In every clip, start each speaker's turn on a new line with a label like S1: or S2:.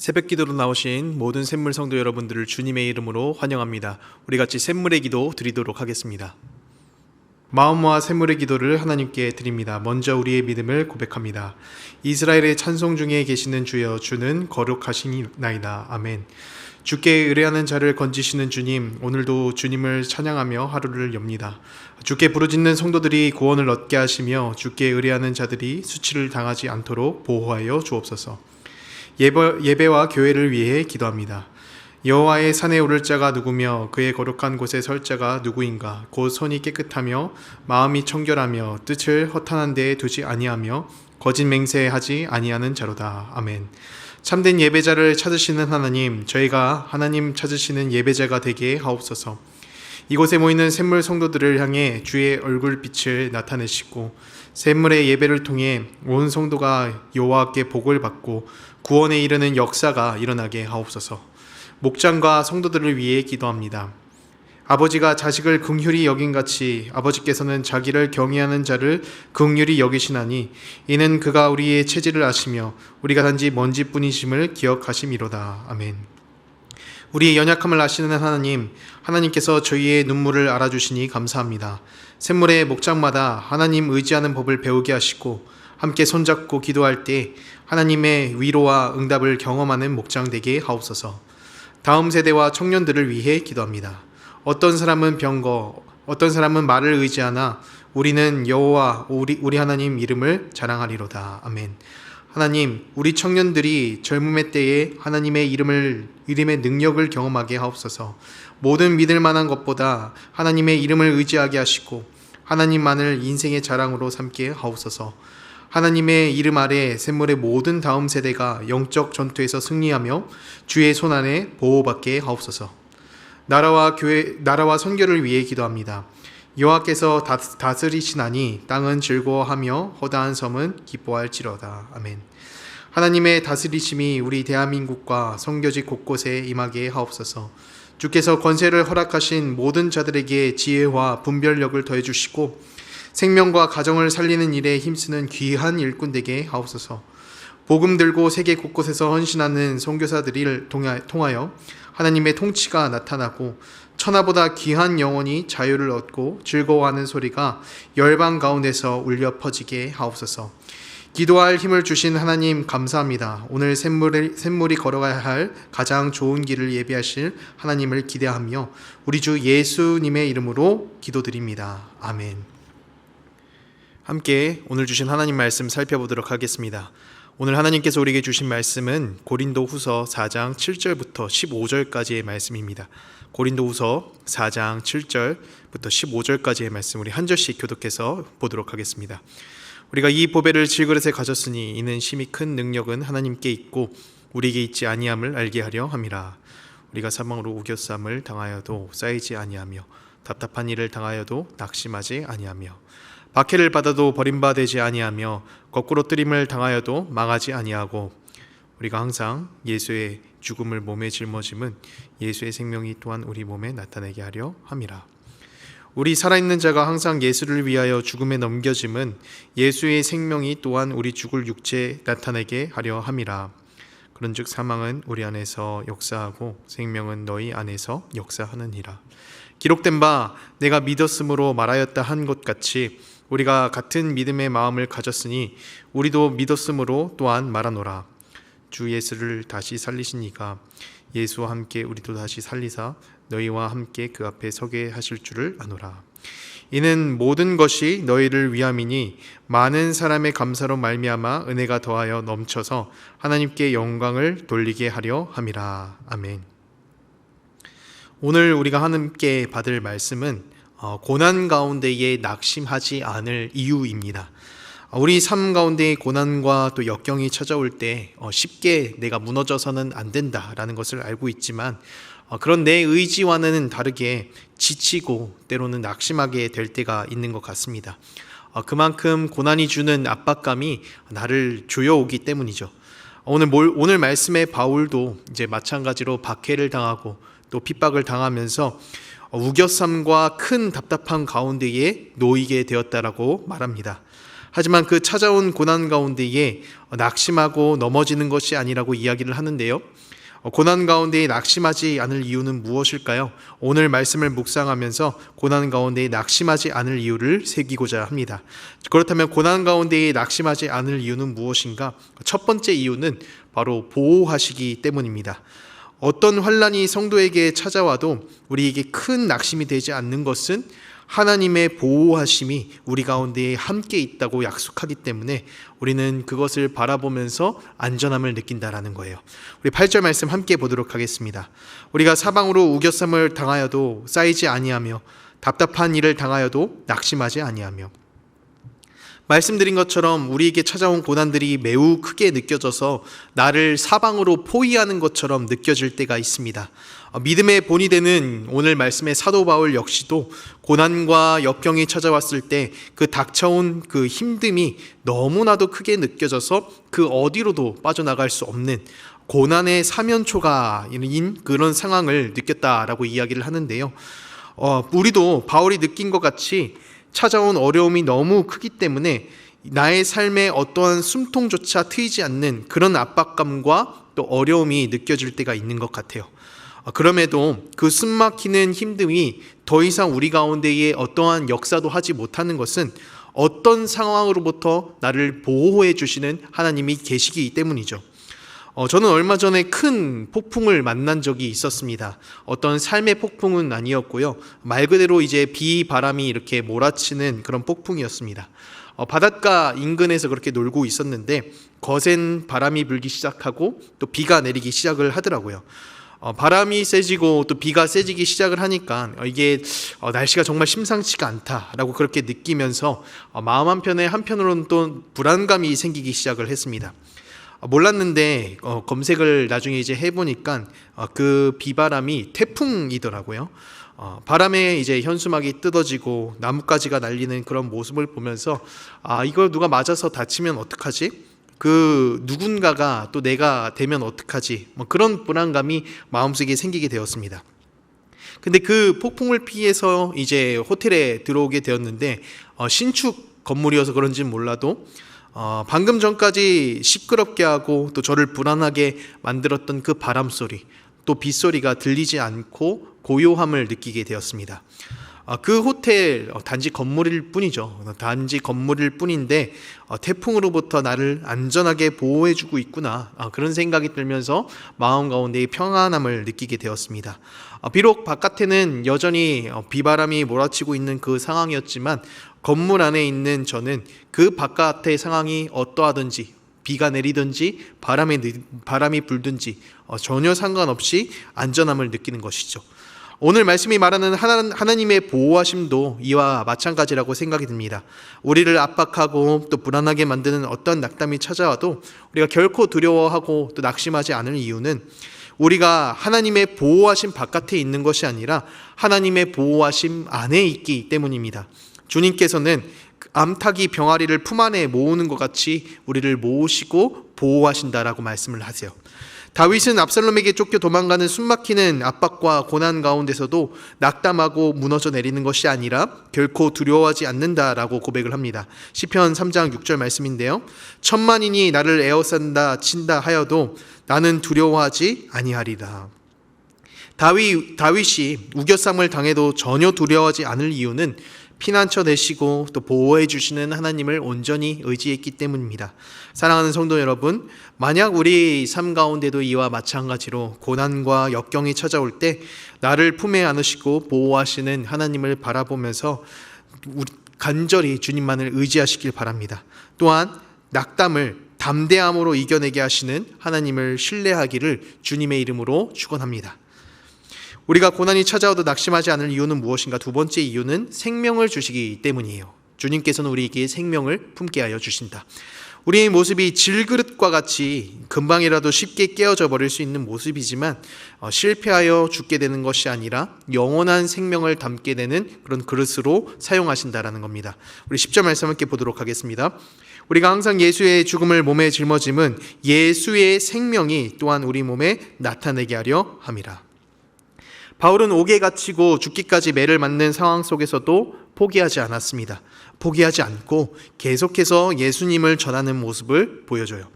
S1: 새벽 기도로 나오신 모든 샘물 성도 여러분들을 주님의 이름으로 환영합니다. 우리 같이 샘물의 기도 드리도록 하겠습니다. 마음과 샘물의 기도를 하나님께 드립니다. 먼저 우리의 믿음을 고백합니다. 이스라엘의 찬송 중에 계시는 주여, 주는 거룩하시나이다. 아멘. 주께 의뢰하는 자를 건지시는 주님, 오늘도 주님을 찬양하며 하루를 엽니다. 주께 부르짖는 성도들이 구원을 얻게 하시며 주께 의뢰하는 자들이 수치를 당하지 않도록 보호하여 주옵소서. 예배와 교회를 위해 기도합니다. 여호와의 산에 오를 자가 누구며 그의 거룩한 곳에 설 자가 누구인가? 곧 손이 깨끗하며 마음이 청결하며 뜻을 허탄한 데에 두지 아니하며 거짓 맹세하지 아니하는 자로다. 아멘. 참된 예배자를 찾으시는 하나님, 저희가 하나님 찾으시는 예배자가 되게 하옵소서. 이곳에 모이는 샘물 성도들을 향해 주의 얼굴빛을 나타내시고 샘물의 예배를 통해 온 성도가 여호와께 복을 받고 구원에 이르는 역사가 일어나게 하옵소서. 목장과 성도들을 위해 기도합니다. 아버지가 자식을 긍휼히 여긴같이 아버지께서는 자기를 경외하는 자를 긍휼히 여기시나니 이는 그가 우리의 체질을 아시며 우리가 단지 먼지뿐이심을 기억하심이로다. 아멘. 우리의 연약함을 아시는 하나님께서 저희의 눈물을 알아주시니 감사합니다. 샘물의 목장마다 하나님 의지하는 법을 배우게 하시고 함께 손잡고 기도할 때 하나님의 위로와 응답을 경험하는 목장 되게 하옵소서. 다음 세대와 청년들을 위해 기도합니다. 어떤 사람은 병거, 어떤 사람은 말을 의지하나 우리는 여호와 우리 하나님 이름을 자랑하리로다. 아멘. 하나님, 우리 청년들이 젊음의 때에 하나님의 이름의 능력을 경험하게 하옵소서. 모든 믿을 만한 것보다 하나님의 이름을 의지하게 하시고 하나님만을 인생의 자랑으로 삼게 하옵소서. 하나님의 이름 아래 샘물의 모든 다음 세대가 영적 전투에서 승리하며 주의 손 안에 보호받게 하옵소서. 나라와 선교를 위해 기도합니다. 여호와께서 다스리시나니 땅은 즐거워하며 허다한 섬은 기뻐할지로다. 아멘. 하나님의 다스리심이 우리 대한민국과 선교지 곳곳에 임하게 하옵소서. 주께서 권세를 허락하신 모든 자들에게 지혜와 분별력을 더해주시고 생명과 가정을 살리는 일에 힘쓰는 귀한 일꾼 되게 하옵소서. 복음 들고 세계 곳곳에서 헌신하는 선교사들을 통하여 하나님의 통치가 나타나고 천하보다 귀한 영혼이 자유를 얻고 즐거워하는 소리가 열방 가운데서 울려 퍼지게 하옵소서. 기도할 힘을 주신 하나님 감사합니다. 오늘 샘물이 걸어가야 할 가장 좋은 길을 예비하실 하나님을 기대하며 우리 주 예수님의 이름으로 기도드립니다. 아멘. 함께 오늘 주신 하나님 말씀 살펴보도록 하겠습니다. 오늘 하나님께서 우리에게 주신 말씀은 고린도후서 4장 7절부터 15절까지의 말씀입니다. 고린도후서 4장 7절부터 15절까지의 말씀 우리 한 절씩 교독해서 보도록 하겠습니다. 우리가 이 보배를 질그릇에 가졌으니 이는 심히 큰 능력은 하나님께 있고 우리에게 있지 아니함을 알게 하려 함이라. 우리가 사망으로 우겨쌈을 당하여도 쌓이지 아니하며 답답한 일을 당하여도 낙심하지 아니하며 박해를 받아도 버림받지 아니하며 거꾸로 뜨림을 당하여도 망하지 아니하고 우리가 항상 예수의 죽음을 몸에 짊어짐은 예수의 생명이 또한 우리 몸에 나타내게 하려 함이라. 우리 살아있는 자가 항상 예수를 위하여 죽음에 넘겨짐은 예수의 생명이 또한 우리 죽을 육체에 나타내게 하려 함이라. 그런즉 사망은 우리 안에서 역사하고 생명은 너희 안에서 역사하느니라. 기록된 바 내가 믿었으므로 말하였다 한 것 같이 우리가 같은 믿음의 마음을 가졌으니 우리도 믿었으므로 또한 말하노라. 주 예수를 다시 살리신 이가 예수와 함께 우리도 다시 살리사 너희와 함께 그 앞에 서게 하실 줄을 아노라. 이는 모든 것이 너희를 위함이니 많은 사람의 감사로 말미암아 은혜가 더하여 넘쳐서 하나님께 영광을 돌리게 하려 함이라. 아멘. 오늘 우리가 함께 받을 말씀은 고난 가운데에 낙심하지 않을 이유입니다. 우리 삶 가운데 고난과 또 역경이 찾아올 때 쉽게 내가 무너져서는 안 된다라는 것을 알고 있지만 그런 내 의지와는 다르게 지치고 때로는 낙심하게 될 때가 있는 것 같습니다. 그만큼 고난이 주는 압박감이 나를 조여오기 때문이죠. 오늘 말씀의 바울도 이제 마찬가지로 박해를 당하고 또 핍박을 당하면서 우겨쌈과 큰 답답한 가운데에 놓이게 되었다라고 말합니다. 하지만 그 찾아온 고난 가운데에 낙심하고 넘어지는 것이 아니라고 이야기를 하는데요. 고난 가운데 낙심하지 않을 이유는 무엇일까요? 오늘 말씀을 묵상하면서 고난 가운데 낙심하지 않을 이유를 새기고자 합니다. 그렇다면 고난 가운데 낙심하지 않을 이유는 무엇인가? 첫 번째 이유는 바로 보호하시기 때문입니다. 어떤 환난이 성도에게 찾아와도 우리에게 큰 낙심이 되지 않는 것은 하나님의 보호하심이 우리 가운데 함께 있다고 약속하기 때문에 우리는 그것을 바라보면서 안전함을 느낀다라는 거예요. 우리 8절 말씀 함께 보도록 하겠습니다. 우리가 사방으로 우겨쌈을 당하여도 쌓이지 아니하며 답답한 일을 당하여도 낙심하지 아니하며. 말씀드린 것처럼 우리에게 찾아온 고난들이 매우 크게 느껴져서 나를 사방으로 포위하는 것처럼 느껴질 때가 있습니다. 믿음의 본이 되는 오늘 말씀의 사도 바울 역시도 고난과 역경이 찾아왔을 때 그 닥쳐온 그 힘듦이 너무나도 크게 느껴져서 그 어디로도 빠져나갈 수 없는 고난의 사면초가인 그런 상황을 느꼈다라고 이야기를 하는데요. 우리도 바울이 느낀 것 같이 찾아온 어려움이 너무 크기 때문에 나의 삶에 어떠한 숨통조차 트이지 않는 그런 압박감과 또 어려움이 느껴질 때가 있는 것 같아요. 그럼에도 그 숨막히는 힘듦이 더 이상 우리 가운데에 어떠한 역사도 하지 못하는 것은 어떤 상황으로부터 나를 보호해 주시는 하나님이 계시기 때문이죠. 저는 얼마 전에 큰 폭풍을 만난 적이 있었습니다. 어떤 삶의 폭풍은 아니었고요. 말 그대로 이제 비바람이 이렇게 몰아치는 그런 폭풍이었습니다. 바닷가 인근에서 그렇게 놀고 있었는데 거센 바람이 불기 시작하고 또 비가 내리기 시작을 하더라고요. 바람이 세지고 또 비가 세지기 시작을 하니까 이게 날씨가 정말 심상치가 않다라고 그렇게 느끼면서 마음 한편으로는 또 불안감이 생기기 시작을 했습니다. 몰랐는데 검색을 나중에 이제 해보니까 그 비바람이 태풍이더라고요. 바람에 이제 현수막이 뜯어지고 나뭇가지가 날리는 그런 모습을 보면서 이걸 누가 맞아서 다치면 어떡하지? 그 누군가가 또 내가 되면 어떡하지? 그런 불안감이 마음속에 생기게 되었습니다. 근데 그 폭풍을 피해서 이제 호텔에 들어오게 되었는데 신축 건물이어서 그런지는 몰라도 방금 전까지 시끄럽게 하고 또 저를 불안하게 만들었던 그 바람 소리 또 빗소리가 들리지 않고 고요함을 느끼게 되었습니다. 그 호텔 단지 건물일 뿐이죠. 단지 건물일 뿐인데 태풍으로부터 나를 안전하게 보호해주고 있구나, 그런 생각이 들면서 마음 가운데 평안함을 느끼게 되었습니다. 비록 바깥에는 여전히 비바람이 몰아치고 있는 그 상황이었지만 건물 안에 있는 저는 그 바깥의 상황이 어떠하든지 비가 내리든지 바람이 불든지 전혀 상관없이 안전함을 느끼는 것이죠. 오늘 말씀이 말하는 하나님의 보호하심도 이와 마찬가지라고 생각이 듭니다. 우리를 압박하고 또 불안하게 만드는 어떤 낙담이 찾아와도 우리가 결코 두려워하고 또 낙심하지 않을 이유는 우리가 하나님의 보호하심 바깥에 있는 것이 아니라 하나님의 보호하심 안에 있기 때문입니다. 주님께서는 암탉이 병아리를 품 안에 모으는 것 같이 우리를 모으시고 보호하신다라고 말씀을 하세요. 다윗은 압살롬에게 쫓겨 도망가는 숨막히는 압박과 고난 가운데서도 낙담하고 무너져 내리는 것이 아니라 결코 두려워하지 않는다라고 고백을 합니다. 시편 3장 6절 말씀인데요. 천만인이 나를 에워싼다 친다 하여도 나는 두려워하지 아니하리라. 다윗이 우겨쌈을 당해도 전혀 두려워하지 않을 이유는 피난처 되시고 또 보호해 주시는 하나님을 온전히 의지했기 때문입니다. 사랑하는 성도 여러분, 만약 우리 삶 가운데도 이와 마찬가지로 고난과 역경이 찾아올 때 나를 품에 안으시고 보호하시는 하나님을 바라보면서 간절히 주님만을 의지하시길 바랍니다. 또한 낙담을 담대함으로 이겨내게 하시는 하나님을 신뢰하기를 주님의 이름으로 축원합니다. 우리가 고난이 찾아와도 낙심하지 않을 이유는 무엇인가? 두 번째 이유는 생명을 주시기 때문이에요. 주님께서는 우리에게 생명을 품게 하여 주신다. 우리의 모습이 질그릇과 같이 금방이라도 쉽게 깨어져 버릴 수 있는 모습이지만 실패하여 죽게 되는 것이 아니라 영원한 생명을 담게 되는 그런 그릇으로 사용하신다라는 겁니다. 우리 10절 말씀 함께 보도록 하겠습니다. 우리가 항상 예수의 죽음을 몸에 짊어짐은 예수의 생명이 또한 우리 몸에 나타내게 하려 함이라. 바울은 옥에 갇히고 죽기까지 매를 맞는 상황 속에서도 포기하지 않았습니다. 포기하지 않고 계속해서 예수님을 전하는 모습을 보여줘요.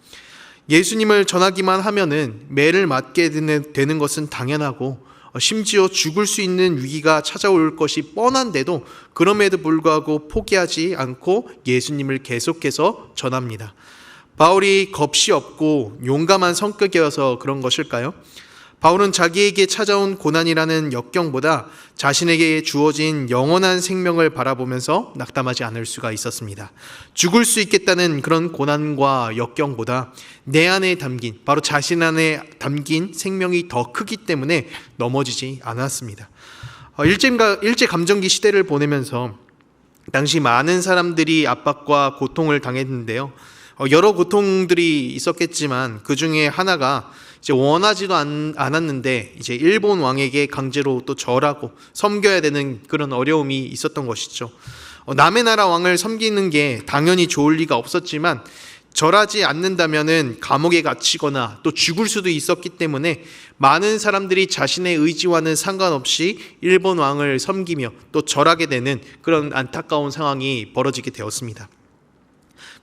S1: 예수님을 전하기만 하면은 매를 맞게 되는 것은 당연하고 심지어 죽을 수 있는 위기가 찾아올 것이 뻔한데도 그럼에도 불구하고 포기하지 않고 예수님을 계속해서 전합니다. 바울이 겁이 없고 용감한 성격이어서 그런 것일까요? 바울은 자기에게 찾아온 고난이라는 역경보다 자신에게 주어진 영원한 생명을 바라보면서 낙담하지 않을 수가 있었습니다. 죽을 수 있겠다는 그런 고난과 역경보다 내 안에 담긴, 바로 자신 안에 담긴 생명이 더 크기 때문에 넘어지지 않았습니다. 일제감정기 시대를 보내면서 당시 많은 사람들이 압박과 고통을 당했는데요. 여러 고통들이 있었겠지만 그 중에 하나가 이제 원하지도 않았는데 이제 일본 왕에게 강제로 또 절하고 섬겨야 되는 그런 어려움이 있었던 것이죠. 남의 나라 왕을 섬기는 게 당연히 좋을 리가 없었지만 절하지 않는다면은 감옥에 갇히거나 또 죽을 수도 있었기 때문에 많은 사람들이 자신의 의지와는 상관없이 일본 왕을 섬기며 또 절하게 되는 그런 안타까운 상황이 벌어지게 되었습니다.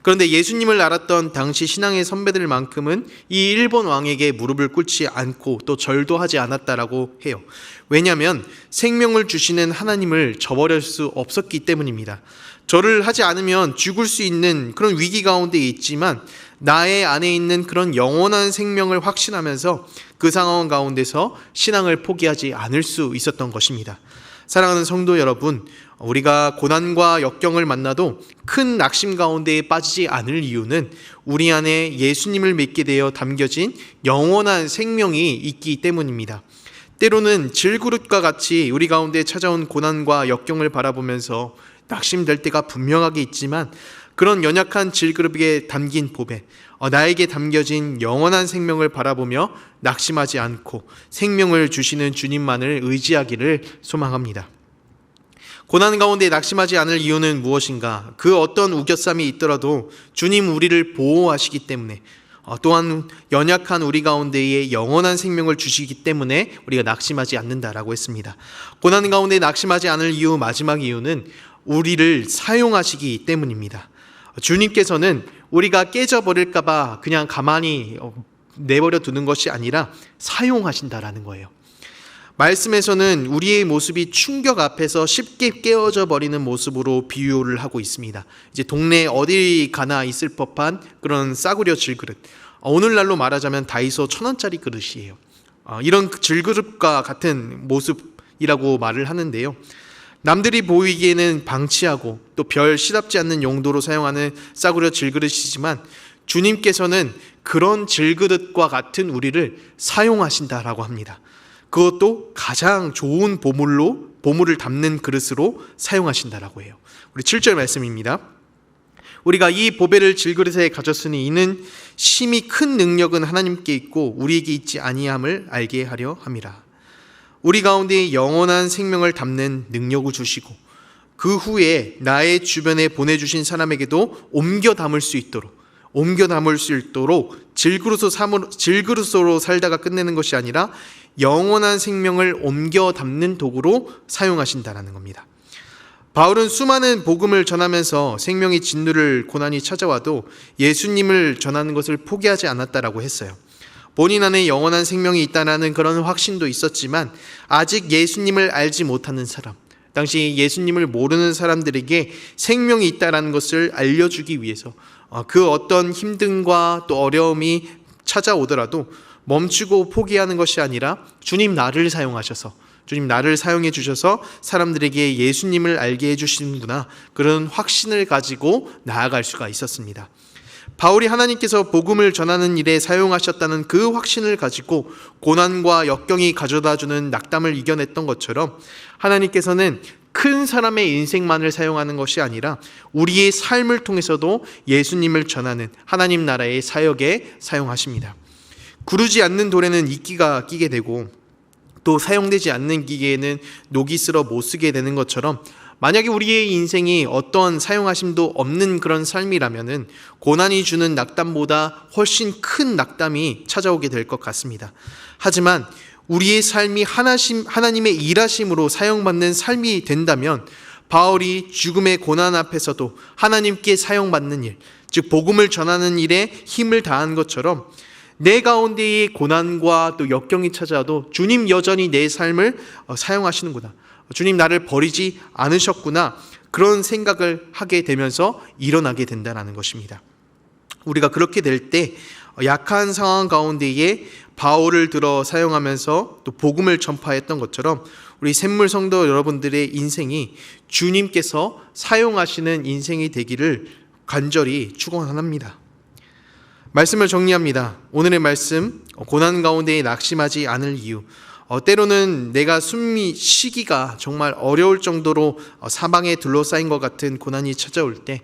S1: 그런데 예수님을 알았던 당시 신앙의 선배들만큼은 이 일본 왕에게 무릎을 꿇지 않고 또 절도 하지 않았다라고 해요. 왜냐하면 생명을 주시는 하나님을 저버릴 수 없었기 때문입니다. 절을 하지 않으면 죽을 수 있는 그런 위기 가운데 있지만 나의 안에 있는 그런 영원한 생명을 확신하면서 그 상황 가운데서 신앙을 포기하지 않을 수 있었던 것입니다. 사랑하는 성도 여러분, 우리가 고난과 역경을 만나도 큰 낙심 가운데에 빠지지 않을 이유는 우리 안에 예수님을 믿게 되어 담겨진 영원한 생명이 있기 때문입니다. 때로는 질그릇과 같이 우리 가운데 찾아온 고난과 역경을 바라보면서 낙심될 때가 분명하게 있지만 그런 연약한 질그릇에 담긴 보배, 나에게 담겨진 영원한 생명을 바라보며 낙심하지 않고 생명을 주시는 주님만을 의지하기를 소망합니다. 고난 가운데 낙심하지 않을 이유는 무엇인가? 그 어떤 우겨쌈이 있더라도 주님 우리를 보호하시기 때문에, 또한 연약한 우리 가운데에 영원한 생명을 주시기 때문에 우리가 낙심하지 않는다라고 했습니다. 고난 가운데 낙심하지 않을 이유, 마지막 이유는 우리를 사용하시기 때문입니다. 주님께서는 우리가 깨져버릴까봐 그냥 가만히 내버려 두는 것이 아니라 사용하신다라는 거예요. 말씀에서는 우리의 모습이 충격 앞에서 쉽게 깨어져 버리는 모습으로 비유를 하고 있습니다. 이제 동네 어디 가나 있을 법한 그런 싸구려 질그릇, 오늘날로 말하자면 다이소 1,000원짜리 그릇이에요. 이런 질그릇과 같은 모습이라고 말을 하는데요. 남들이 보이기에는 방치하고 또 별 시답지 않는 용도로 사용하는 싸구려 질그릇이지만 주님께서는 그런 질그릇과 같은 우리를 사용하신다라고 합니다. 그것도 가장 좋은 보물을 담는 그릇으로 사용하신다라고 해요. 우리 7절 말씀입니다. 우리가 이 보배를 질그릇에 가졌으니 이는 심히 큰 능력은 하나님께 있고 우리에게 있지 아니함을 알게 하려 함이라. 우리 가운데 영원한 생명을 담는 능력을 주시고 그 후에 나의 주변에 보내주신 사람에게도 옮겨 담을 수 있도록 질그릇으로 살다가 끝내는 것이 아니라 영원한 생명을 옮겨 담는 도구로 사용하신다는 겁니다. 바울은 수많은 복음을 전하면서 생명의 진노를 고난이 찾아와도 예수님을 전하는 것을 포기하지 않았다라고 했어요. 본인 안에 영원한 생명이 있다는 그런 확신도 있었지만 아직 예수님을 알지 못하는 사람, 당시 예수님을 모르는 사람들에게 생명이 있다는 것을 알려주기 위해서 그 어떤 힘듦과 또 어려움이 찾아오더라도 멈추고 포기하는 것이 아니라 주님 나를 사용해 주셔서 사람들에게 예수님을 알게 해주시는구나, 그런 확신을 가지고 나아갈 수가 있었습니다. 바울이 하나님께서 복음을 전하는 일에 사용하셨다는 그 확신을 가지고 고난과 역경이 가져다주는 낙담을 이겨냈던 것처럼 하나님께서는 큰 사람의 인생만을 사용하는 것이 아니라 우리의 삶을 통해서도 예수님을 전하는 하나님 나라의 사역에 사용하십니다. 구르지 않는 돌에는 이끼가 끼게 되고 또 사용되지 않는 기계에는 녹이 쓸어 못 쓰게 되는 것처럼 만약에 우리의 인생이 어떤 사용하심도 없는 그런 삶이라면은 고난이 주는 낙담보다 훨씬 큰 낙담이 찾아오게 될 것 같습니다. 하지만 우리의 삶이 하나님의 일하심으로 사용받는 삶이 된다면 바울이 죽음의 고난 앞에서도 하나님께 사용받는 일, 즉 복음을 전하는 일에 힘을 다한 것처럼 내 가운데의 고난과 또 역경이 찾아와도 주님 여전히 내 삶을 사용하시는구나, 주님 나를 버리지 않으셨구나, 그런 생각을 하게 되면서 일어나게 된다는 것입니다. 우리가 그렇게 될 때 약한 상황 가운데에 바울을 들어 사용하면서 또 복음을 전파했던 것처럼 우리 샘물 성도 여러분들의 인생이 주님께서 사용하시는 인생이 되기를 간절히 축원합니다. 말씀을 정리합니다. 오늘의 말씀, 고난 가운데 낙심하지 않을 이유. 때로는 내가 숨이 쉬기가 정말 어려울 정도로 사방에 둘러싸인 것 같은 고난이 찾아올 때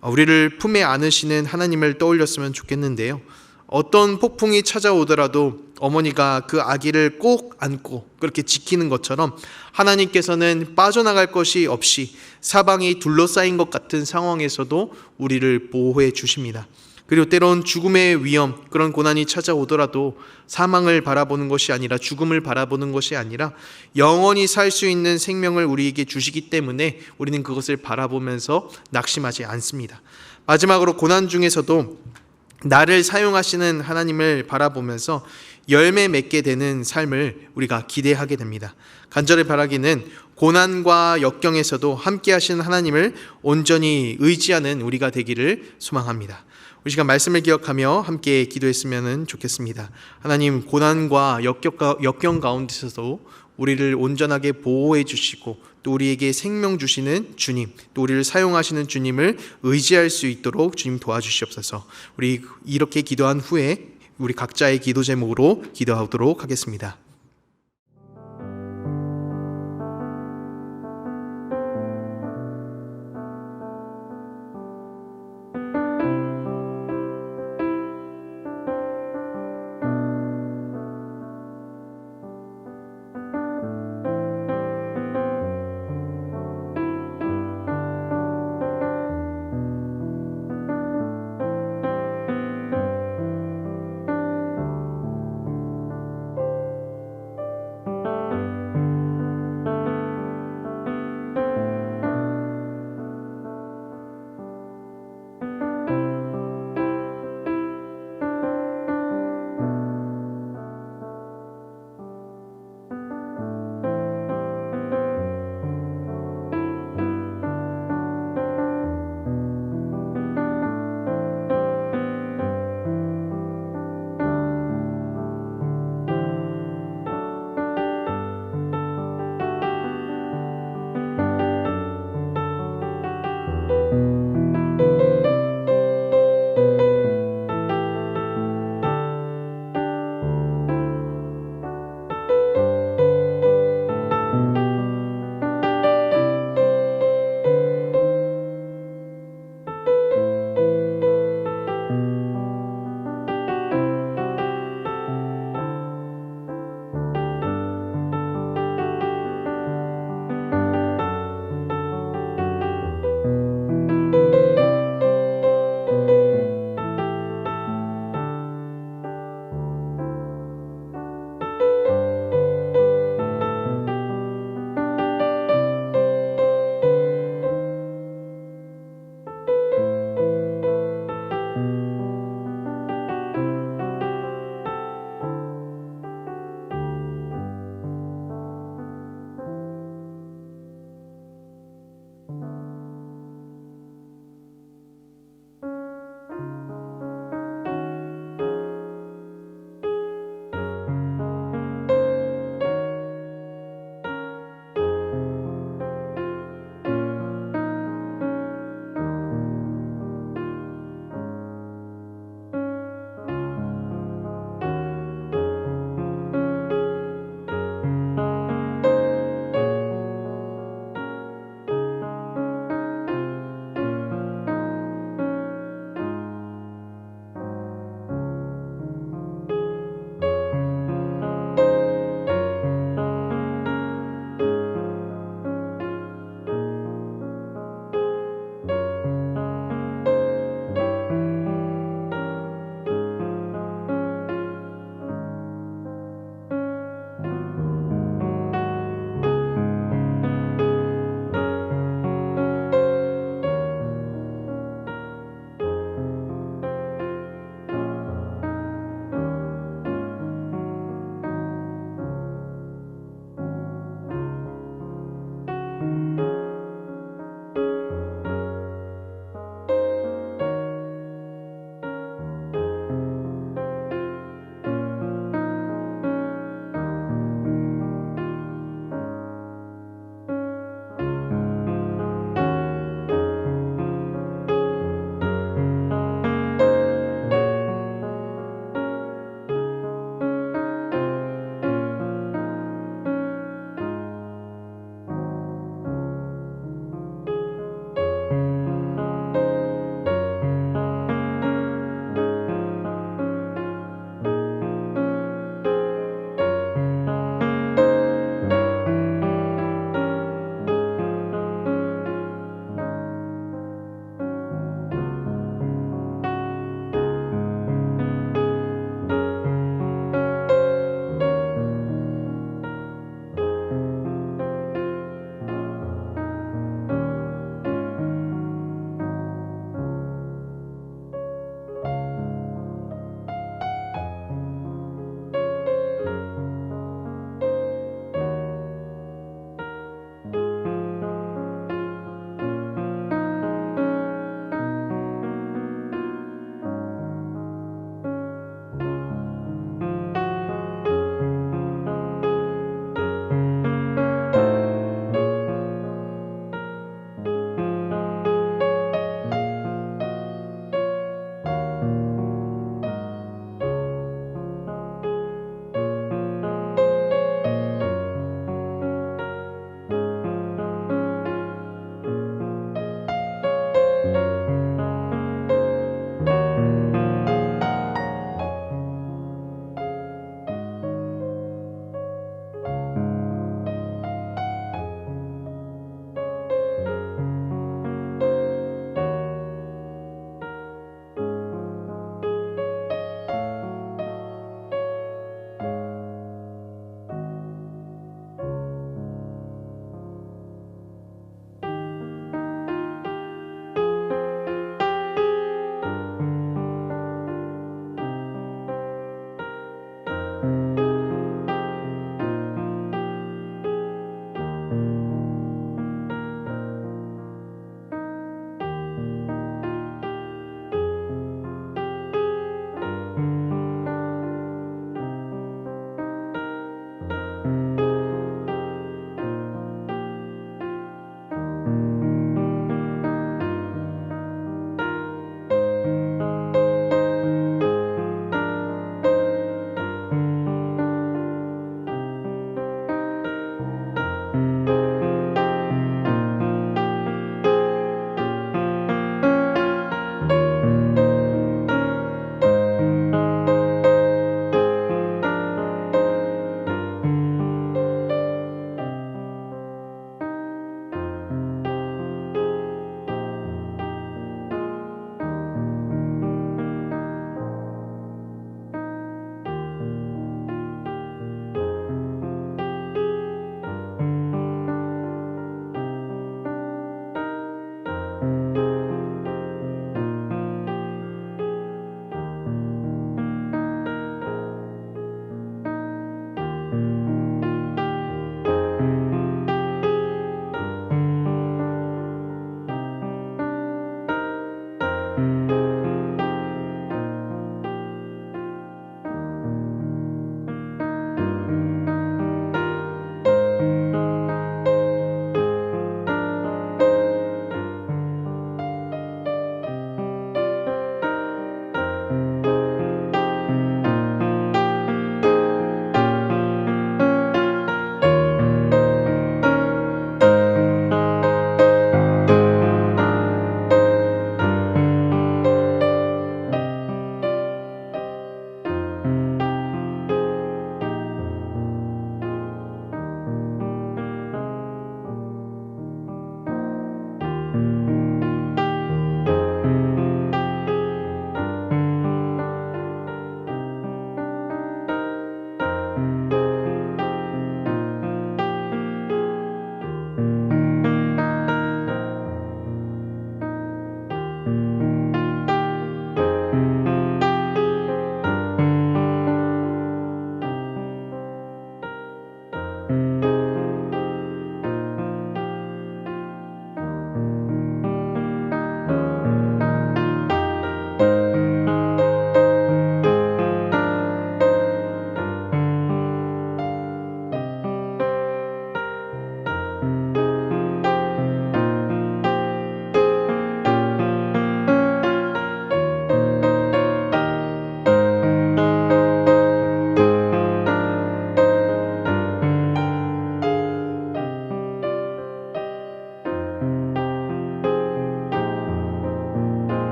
S1: 우리를 품에 안으시는 하나님을 떠올렸으면 좋겠는데요. 어떤 폭풍이 찾아오더라도 어머니가 그 아기를 꼭 안고 그렇게 지키는 것처럼 하나님께서는 빠져나갈 것이 없이 사방이 둘러싸인 것 같은 상황에서도 우리를 보호해 주십니다. 그리고 때론 죽음의 위험, 그런 고난이 찾아오더라도 사망을 바라보는 것이 아니라, 죽음을 바라보는 것이 아니라 영원히 살 수 있는 생명을 우리에게 주시기 때문에 우리는 그것을 바라보면서 낙심하지 않습니다. 마지막으로 고난 중에서도 나를 사용하시는 하나님을 바라보면서 열매 맺게 되는 삶을 우리가 기대하게 됩니다. 간절히 바라기는 고난과 역경에서도 함께 하시는 하나님을 온전히 의지하는 우리가 되기를 소망합니다. 우리 시간 말씀을 기억하며 함께 기도했으면 좋겠습니다. 하나님, 고난과 역경 가운데서도 우리를 온전하게 보호해 주시고 또 우리에게 생명 주시는 주님, 또 우리를 사용하시는 주님을 의지할 수 있도록 주님 도와주시옵소서. 우리 이렇게 기도한 후에 우리 각자의 기도 제목으로 기도하도록 하겠습니다.